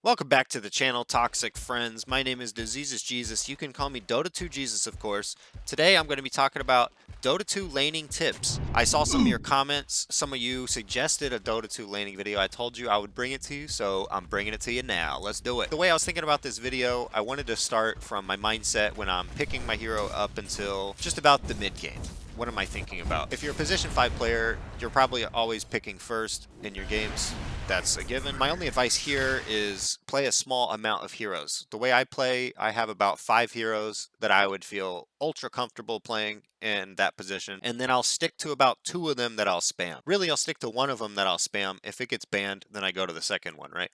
Welcome back to the channel, Toxic Friends. My name is Diseases Jesus. You can call me Dota 2 Jesus, of course. Today I'm going to be talking about Dota 2 laning tips. I saw some of your comments. Some of you suggested a Dota 2 laning video. I told you I would bring it to you, so I'm bringing it to you now. Let's do it. The way I was thinking about this video, I wanted to start from my mindset when I'm picking my hero up until just about the mid game. What am I thinking about? If you're a position 5 player, you're probably always picking first in your games. That's a given. My only advice here is play a small amount of heroes. The way I play, I have about 5 heroes that I would feel ultra comfortable playing in that position, and then I'll stick to about 2 of them that I'll spam. Really, I'll stick to 1 of them that I'll spam. If it gets banned, then I go to the second one, right?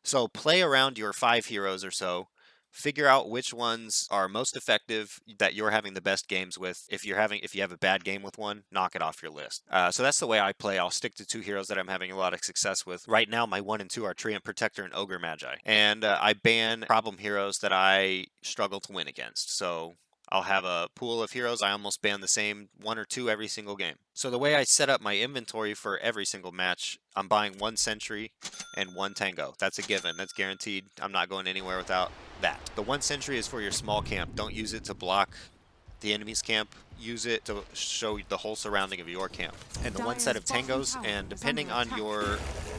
So play around your 5 heroes or so. Figure out which ones are most effective that you're having the best games with. If you have a bad game with one, knock it off your list. So that's the way I play. I'll stick to 2 heroes that I'm having a lot of success with. Right now, my 1 and 2 are Treant Protector and Ogre Magi. And I ban problem heroes that I struggle to win against. So I'll have a pool of heroes. I almost ban the same 1 or 2 every single game. So the way I set up my inventory for every single match, I'm buying 1 Sentry and 1 Tango. That's a given. That's guaranteed. I'm not going anywhere without that. The 1 Sentry is for your small camp. Don't use it to block the enemy's camp. Use it to show the whole surrounding of your camp. And the 1 set of Tangos, and depending on your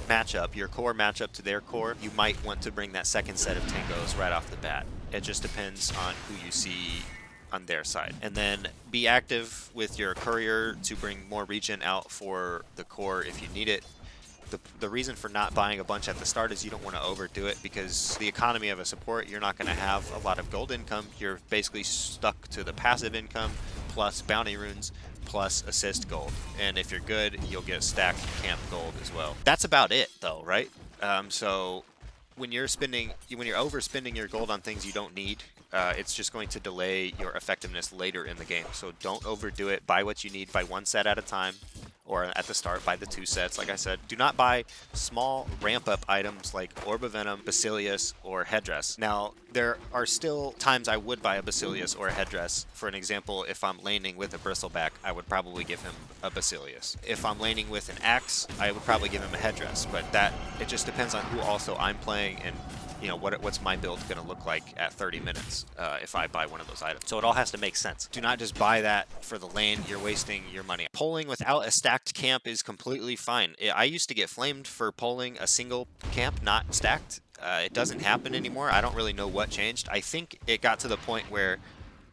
matchup, your core matchup to their core, you might want to bring that 2nd set of Tangos right off the bat. It just depends on who you see on their side. And then be active with your courier to bring more regen out for the core if you need it. The reason for not buying a bunch at the start is you don't want to overdo it, because the economy of a support, you're not going to have a lot of gold income. You're basically stuck to the passive income plus bounty runes plus assist gold. And if you're good, you'll get stacked camp gold as well. That's about it though, right? So when you're overspending your gold on things you don't need, it's just going to delay your effectiveness later in the game. So don't overdo it. Buy what you need. Buy 1 set at a time, or at the start, buy the 2 sets. Like I said, do not buy small ramp-up items like Orb of Venom, Basilius, or Headdress. Now, there are still times I would buy a Basilius or a Headdress. For an example, if I'm laning with a Bristleback, I would probably give him a Basilius. If I'm laning with an Axe, I would probably give him a Headdress. But it just depends on who also I'm playing, and what's my build going to look like at 30 minutes if I buy one of those items. So it all has to make sense. Do not just buy that for the lane. You're wasting your money. Polling without a stacked camp is completely fine. I used to get flamed for polling a single camp not stacked. It doesn't happen anymore. I don't really know what changed. I think it got to the point where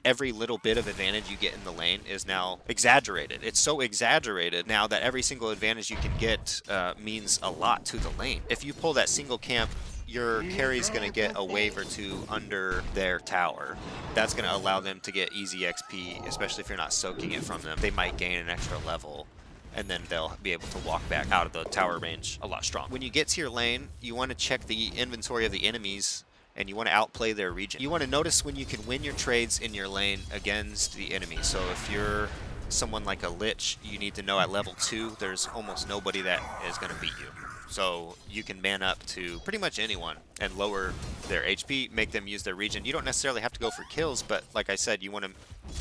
every little bit of advantage you get in the lane is now exaggerated. It's so exaggerated now that every single advantage you can get means a lot to the lane. If you pull that single camp, your carry's going to get a wave or 2 under their tower. That's going to allow them to get easy XP, especially if you're not soaking it from them. They might gain an extra level, and then they'll be able to walk back out of the tower range a lot stronger. When you get to your lane, you want to check the inventory of the enemies, and you want to outplay their region. You want to notice when you can win your trades in your lane against the enemy. So if you're someone like a Lich, you need to know at level 2, there's almost nobody that is going to beat you. So you can man up to pretty much anyone and lower their HP, make them use their regen. You don't necessarily have to go for kills, but like I said, you want to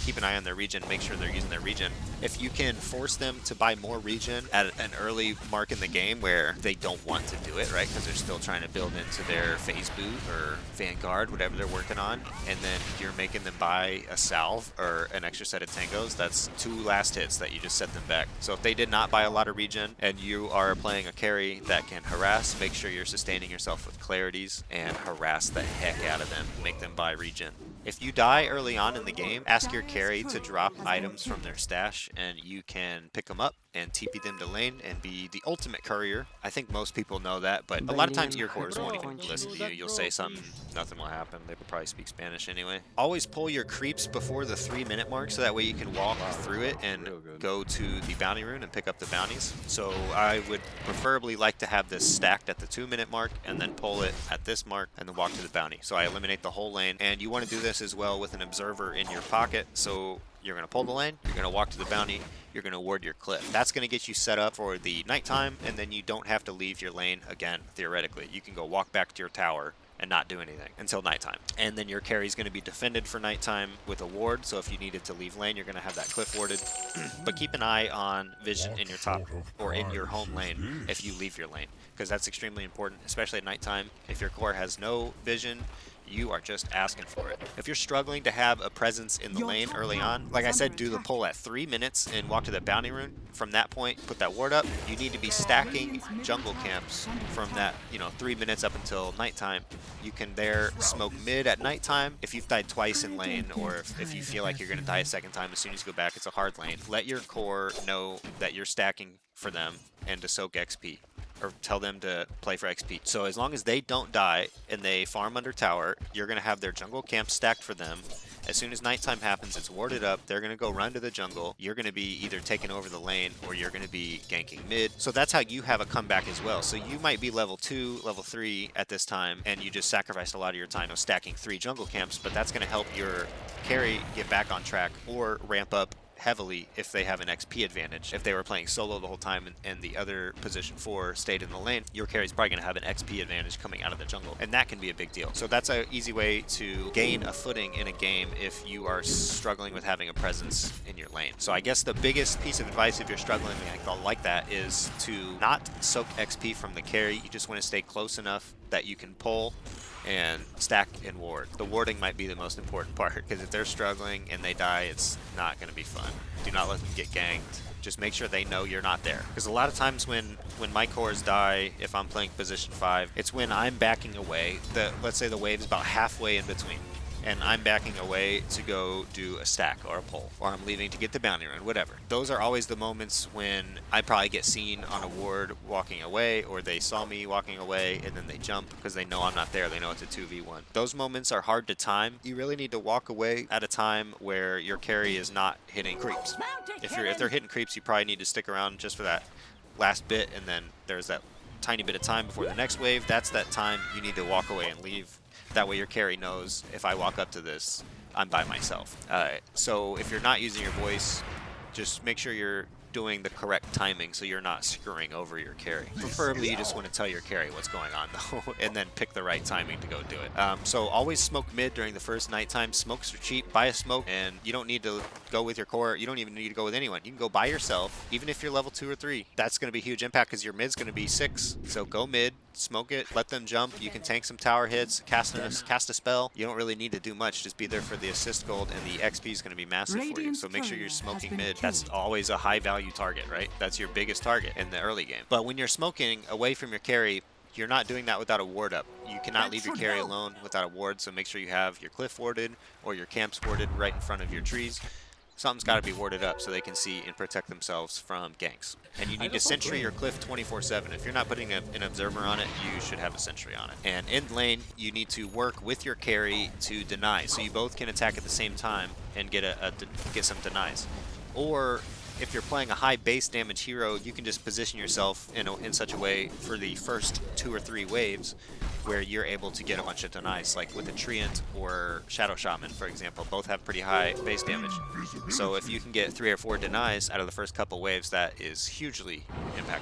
keep an eye on their regen, make sure they're using their regen. If you can force them to buy more regen at an early mark in the game where they don't want to do it, right, because they're still trying to build into their phase boot or Vanguard, whatever they're working on, and then you're making them buy a salve or an extra set of tangos, that's 2 last hits that you just set them back. So if they did not buy a lot of regen and you are playing a carry that can harass, make sure you're sustaining yourself with clarities and harass the heck out of them, make them buy regen. If you die early on in the game, ask your carry to drop items from their stash, and you can pick them up and TP them to lane and be the ultimate courier. I think most people know that, but a lot of times your cores won't even listen to you. You'll say something, nothing will happen. They will probably speak Spanish anyway. Always pull your creeps before the 3-minute mark, so that way you can walk through it and go to the bounty rune and pick up the bounties. So I would preferably like to have this stacked at the 2-minute mark and then pull it at this mark and then walk to the bounty. So I eliminate the whole lane, and you want to do this as well with an observer in your pocket. So you're going to pull the lane, you're going to walk to the bounty, you're going to ward your cliff. That's going to get you set up for the nighttime, and then you don't have to leave your lane again, theoretically. You can go walk back to your tower and not do anything until nighttime. And then your carry is going to be defended for nighttime with a ward, so if you needed to leave lane, you're going to have that cliff warded. But keep an eye on vision in your top or in your home lane if you leave your lane, because that's extremely important, especially at nighttime. If your core has no vision, you are just asking for it. If you're struggling to have a presence in the lane early on, like I said, do the pull at 3 minutes and walk to the bounty rune. From that point, put that ward up. You need to be stacking jungle camps from that, 3 minutes up until nighttime. You can there smoke mid at nighttime. If you've died twice in lane, or if you feel like you're going to die a second time as soon as you go back, it's a hard lane. Let your core know that you're stacking for them and to soak XP. Or tell them to play for XP. So as long as they don't die and they farm under tower, you're going to have their jungle camp stacked for them. As soon as nighttime happens, it's warded up. They're going to go run to the jungle. You're going to be either taking over the lane or you're going to be ganking mid. So that's how you have a comeback as well. So you might be level 2, level 3 at this time, and you just sacrificed a lot of your time of stacking 3 jungle camps, but that's going to help your carry get back on track or ramp up heavily if they have an XP advantage. If they were playing solo the whole time and the other position 4 stayed in the lane, your carry's probably going to have an XP advantage coming out of the jungle, and that can be a big deal. So that's an easy way to gain a footing in a game if you are struggling with having a presence in your lane. So I guess the biggest piece of advice if you're struggling like that is to not soak XP from the carry. You just want to stay close enough that you can pull and stack and ward. The warding might be the most important part, because if they're struggling and they die, it's not going to be fun. Do not let them get ganked. Just make sure they know you're not there. Because a lot of times when my cores die, if I'm playing position 5, it's when I'm backing away. Let's say the wave's about halfway in between, and I'm backing away to go do a stack or a pull, or I'm leaving to get the bounty run, whatever. Those are always the moments when I probably get seen on a ward walking away, or they saw me walking away and then they jump because they know I'm not there. They know it's a 2v1. Those moments are hard to time. You really need to walk away at a time where your carry is not hitting creeps. If they're hitting creeps, you probably need to stick around just for that last bit, and then there's that tiny bit of time before the next wave. That's that time you need to walk away and leave. That way your carry knows, if I walk up to this, I'm by myself. So if you're not using your voice, just make sure you're doing the correct timing so you're not screwing over your carry. Preferably you just want to tell your carry what's going on though, and then pick the right timing to go do it. So always smoke mid during the first nighttime. Smokes are cheap. Buy a smoke, and you don't need to go with your core. You don't even need to go with anyone. You can go by yourself, even if you're level 2 or 3. That's going to be a huge impact because your mid's going to be 6. So go mid, smoke it, let them jump. You can tank some tower hits, cast a spell. You don't really need to do much. Just be there for the assist gold, and the XP is going to be massive for you. So make sure you're smoking mid. That's always a high value target, right? That's your biggest target in the early game. But when you're smoking away from your carry, you're not doing that without a ward up. You cannot leave your carry alone without a ward, so make sure you have your cliff warded or your camps warded right in front of your trees. Something's got to be warded up so they can see and protect themselves from ganks. And you need to sentry your cliff 24/7. If you're not putting an observer on it, you should have a sentry on it. And in lane, you need to work with your carry to deny, so you both can attack at the same time and get some denies. Or if you're playing a high base damage hero, you can just position yourself in such a way for the first 2 or 3 waves where you're able to get a bunch of denies, like with a Treant or Shadow Shaman, for example. Both have pretty high base damage. So if you can get 3 or 4 denies out of the first couple waves, that is hugely impactful.